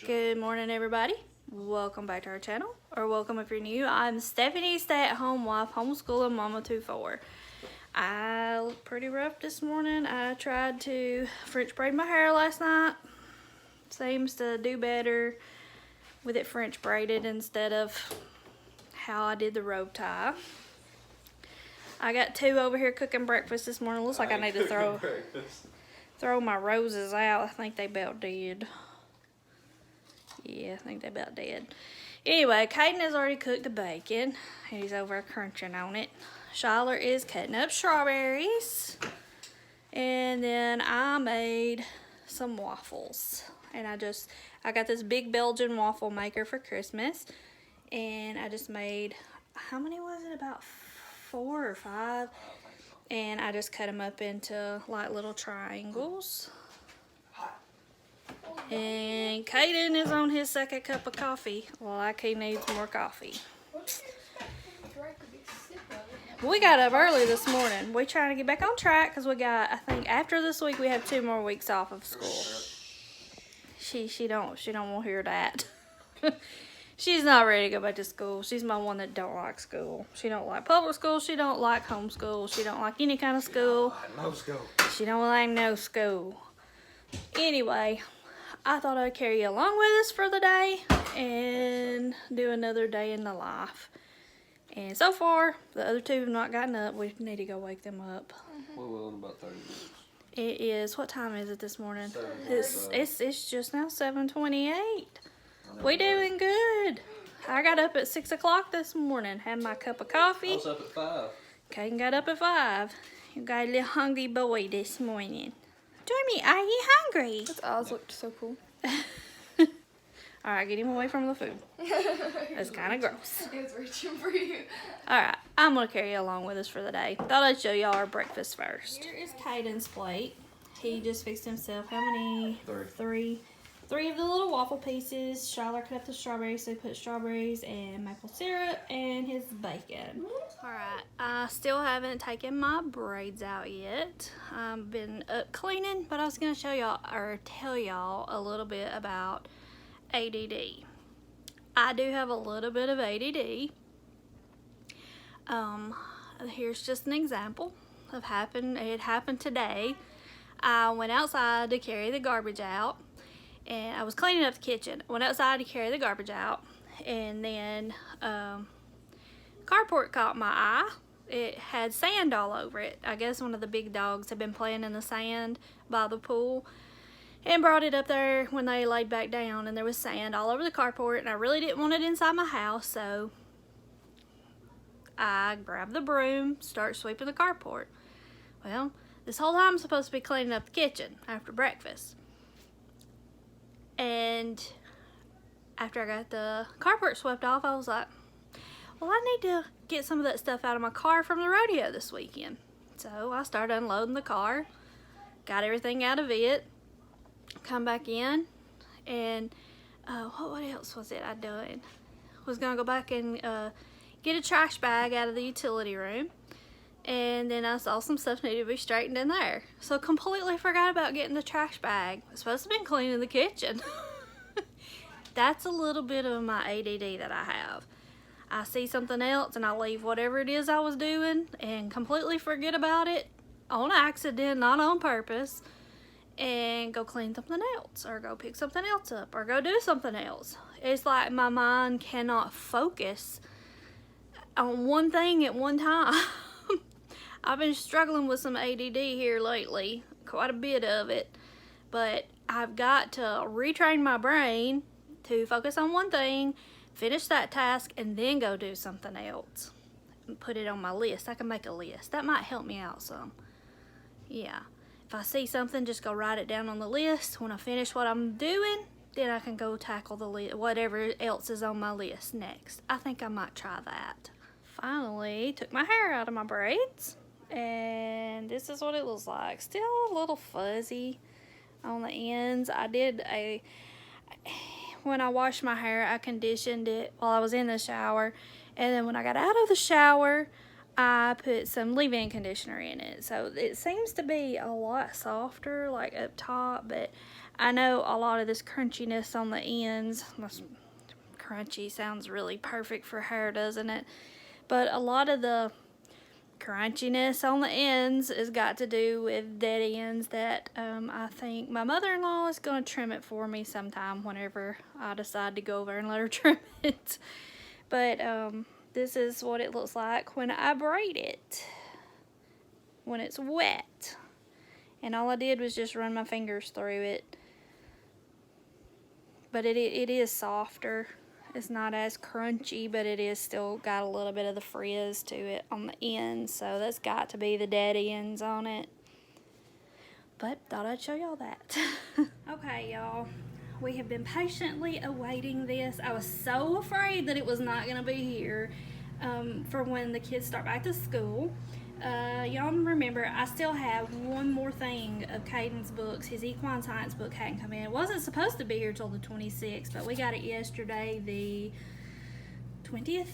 Good morning, everybody. Welcome back to our channel, or welcome if you're new. I'm Stephanie, stay-at-home wife, homeschooling mama 2-4. I look pretty rough this morning. I tried to French braid my hair last night. Seems to do better with it French braided instead of how I did the rope tie. I got two over here cooking breakfast this morning. Looks like I need to throw my roses out. I think they about dead. Yeah, I think they about dead. Anyway, Caden has already cooked the bacon. He's over crunching on it. Shyler is cutting up strawberries. And then I made some waffles. And I got this big Belgian waffle maker for Christmas. And I just made, how many was it? About 4 or 5. And I just cut them up into like little triangles. And Caden is on his second cup of coffee. Like he needs more coffee. We got up early this morning. We're trying to get back on track because we got, I think after this week we have 2 more weeks off of school. She don't want to hear that. She's not ready to go back to school. She's my one that don't like school. She don't like public school. She don't like homeschool. She don't like any kind of school. No school. She don't like no school. Anyway, I thought I'd carry you along with us for the day and do another day in the life. And so far, the other 2 have not gotten up. We need to go wake them up. We will in about 30 minutes. It is, what time is it this morning? 7:45. It's just now 7:28. We doing good. I got up at 6 o'clock this morning, had my cup of coffee. I was up at 5. Caden got up at 5. You got a little hungry boy this morning. Dormy, are you hungry? His eyes looked so cool. Alright, get him away from the food. That's kind of gross. He was reaching for you. Alright, I'm going to carry you along with us for the day. Thought I'd show y'all our breakfast first. Here is Caden's plate. He just fixed himself, how many? 3 of the little waffle pieces. Shyler cut up the strawberries, so he put strawberries and maple syrup and his bacon. Alright, I still haven't taken my braids out yet. I've been up cleaning, but I was going to show y'all, or tell y'all a little bit about ADD. I do have a little bit of ADD. Here's just an example of it happened today. I went outside to carry the garbage out. And I was cleaning up the kitchen. Went outside to carry the garbage out, and then carport caught my eye. It had sand all over it. I guess one of the big dogs had been playing in the sand by the pool and brought it up there when they laid back down, and there was sand all over the carport, and I really didn't want it inside my house, so I grabbed the broom, start sweeping the carport. Well, this whole time I'm supposed to be cleaning up the kitchen after breakfast. And after I got the carport swept off, I was like, well, I need to get some of that stuff out of my car from the rodeo this weekend. So I started unloading the car, got everything out of it, come back in, and what else was it I done? Was going to go back and get a trash bag out of the utility room. And then I saw some stuff needed to be straightened in there. So completely forgot about getting the trash bag. I was supposed to have been cleaning the kitchen. That's a little bit of my ADD that I have. I see something else and I leave whatever it is I was doing and completely forget about it on accident, not on purpose, and go clean something else or go pick something else up or go do something else. It's like my mind cannot focus on one thing at one time. I've been struggling with some ADD here lately, quite a bit of it, but I've got to retrain my brain to focus on one thing, finish that task, and then go do something else and put it on my list. I can make a list. That might help me out some. Yeah. If I see something, just go write it down on the list. When I finish what I'm doing, then I can go tackle the whatever else is on my list next. I think I might try that. Finally, took my hair out of my braids. And this is what it looks like. Still a little fuzzy on the ends. When I washed my hair, I conditioned it while I was in the shower. And then when I got out of the shower, I put some leave-in conditioner in it. So it seems to be a lot softer, like up top, but I know a lot of this crunchiness on the ends, crunchy sounds really perfect for hair, doesn't it? But a lot of the crunchiness on the ends has got to do with dead ends that I think my mother-in-law is going to trim it for me sometime whenever I decide to go over and let her trim it. But this is what it looks like when I braid it, when it's wet. And all I did was just run my fingers through it. But it is softer. It's not as crunchy, but it is still got a little bit of the frizz to it on the ends. So that's got to be the dead ends on it. But thought I'd show y'all that. Okay, y'all. We have been patiently awaiting this. I was so afraid that it was not going to be here for when the kids start back to school. Y'all remember, I still have one more thing of Caden's books. His equine science book hadn't come in. It wasn't supposed to be here till the 26th, but we got it yesterday, the 20th.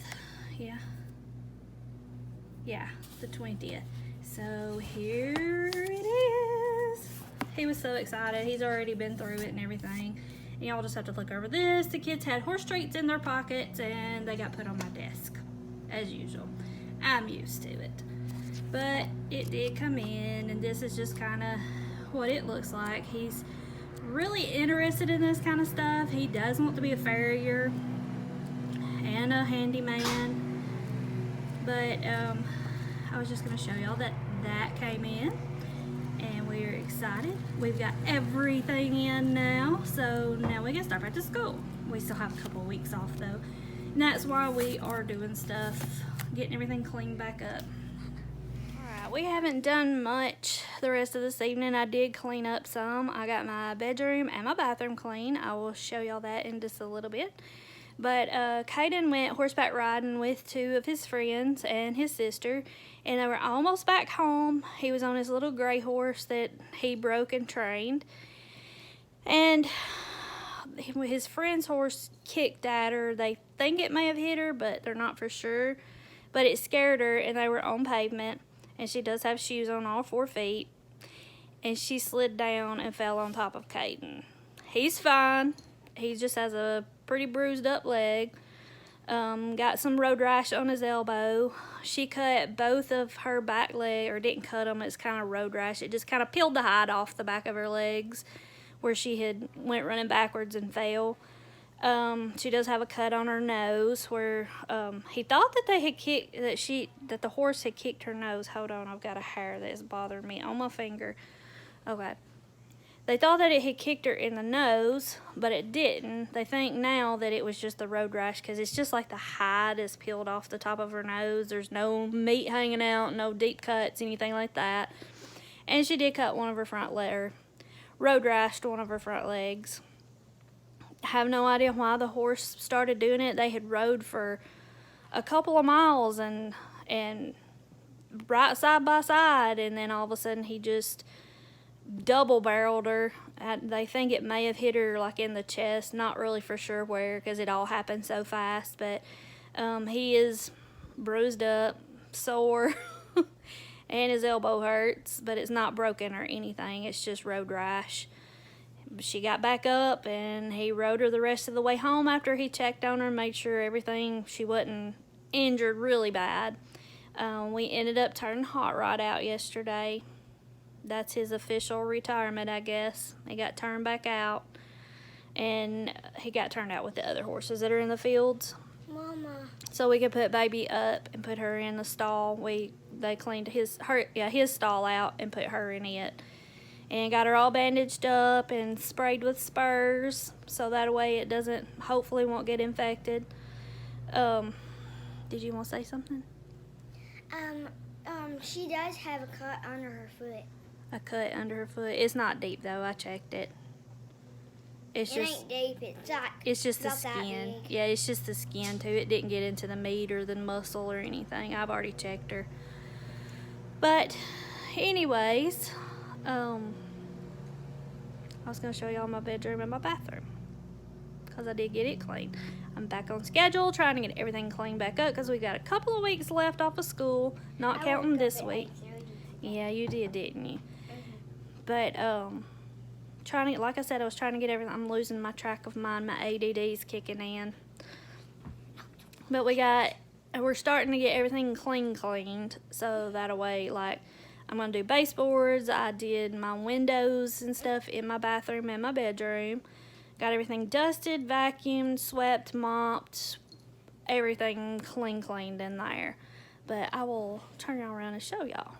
Yeah, the 20th. So here it is. He was so excited. He's already been through it and everything. And y'all just have to look over this. The kids had horse treats in their pockets and they got put on my desk, as usual. I'm used to it. But it did come in, and this is just kind of what it looks like. He's really interested in this kind of stuff. He does want to be a farrier and a handyman. But I was just going to show y'all that came in, and we're excited. We've got everything in now, so now we can start back to school. We still have a couple of weeks off though, and that's why we are doing stuff, getting everything cleaned back up. We haven't done much the rest of this evening. I did clean up some. I got my bedroom and my bathroom clean. I will show y'all that in just a little bit. But Caden went horseback riding with two of his friends and his sister, and they were almost back home. He was on his little gray horse that he broke and trained, and his friend's horse kicked at her. They think it may have hit her, but they're not for sure. But it scared her, and they were on pavement. And she does have shoes on all 4 feet. And she slid down and fell on top of Caden. He's fine. He just has a pretty bruised up leg. Got some road rash on his elbow. She cut both of her back leg, or didn't cut them. It's kind of road rash. It just kind of peeled the hide off the back of her legs where she had went running backwards and fell. She does have a cut on her nose where he thought that they had kicked that the horse had kicked her nose. Hold on, I've got a hair that is bothering me on my finger. Okay. They thought that it had kicked her in the nose, but it didn't. They think now that it was just the road rash because it's just like the hide is peeled off the top of her nose. There's no meat hanging out, no deep cuts, anything like that. And she did cut one of her front legs, road rashed one of her front legs. Have no idea why the horse started doing it. They had rode for a couple of miles and right side by side, and then all of a sudden he just double barreled her. They think it may have hit her like in the chest, not really for sure where because it all happened so fast, but he is bruised up, sore, and his elbow hurts, but it's not broken or anything. It's just road rash. She got back up, and he rode her the rest of the way home after he checked on her and made sure she wasn't injured really bad. We ended up turning Hot Rod out yesterday. That's his official retirement, I guess. He got turned back out, and he got turned out with the other horses that are in the fields. Mama. So we could put baby up and put her in the stall. They cleaned his stall out and put her in it. And got her all bandaged up and sprayed with spurs, so that way it hopefully won't get infected. Did you want to say something? She does have a cut under her foot. A cut under her foot. It's not deep though. I checked it. It ain't deep. It's just the about that skin. big. Yeah, it's just the skin too. It didn't get into the meat or the muscle or anything. I've already checked her. But, anyways. I was going to show y'all my bedroom and my bathroom because I did get it cleaned. I'm back on schedule trying to get everything cleaned back up because we got a couple of weeks left off of school, not counting this week. Yeah, you did, didn't you? But trying to, like I said, I was trying to get everything. I'm losing my track of mine. My ADD's kicking in. But we're starting to get everything cleaned. So that way, like, I'm going to do baseboards. I did my windows and stuff in my bathroom and my bedroom. Got everything dusted, vacuumed, swept, mopped, everything cleaned in there. But I will turn y'all around and show y'all.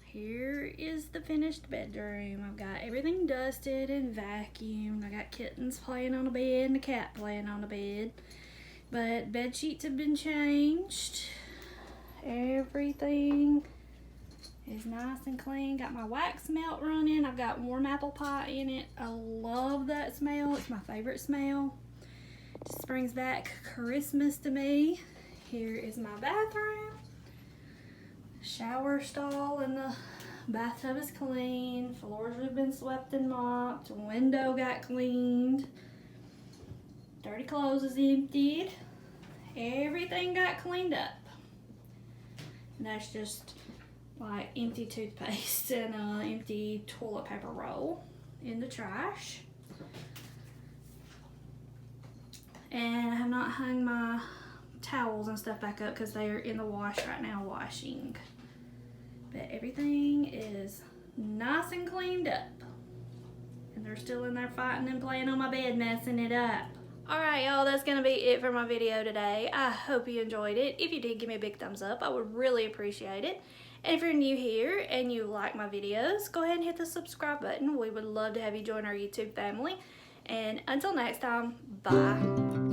Here is the finished bedroom. I've got everything dusted and vacuumed. I got kittens playing on the bed and a cat playing on the bed. But bed sheets have been changed. Everything is nice and clean. Got my wax melt running. I've got warm apple pie in it. I love that smell. It's my favorite smell. Just brings back Christmas to me. Here is my bathroom. Shower stall and the bathtub is clean. Floors have been swept and mopped. Window got cleaned. Dirty clothes is emptied. Everything got cleaned up. And that's just like empty toothpaste and empty toilet paper roll in the trash. And I have not hung my towels and stuff back up because they are in the wash right now washing. But everything is nice and cleaned up. And they're still in there fighting and playing on my bed, messing it up. Alright y'all, that's going to be it for my video today. I hope you enjoyed it. If you did, give me a big thumbs up. I would really appreciate it. And if you're new here and you like my videos, go ahead and hit the subscribe button. We would love to have you join our YouTube family. And until next time, bye.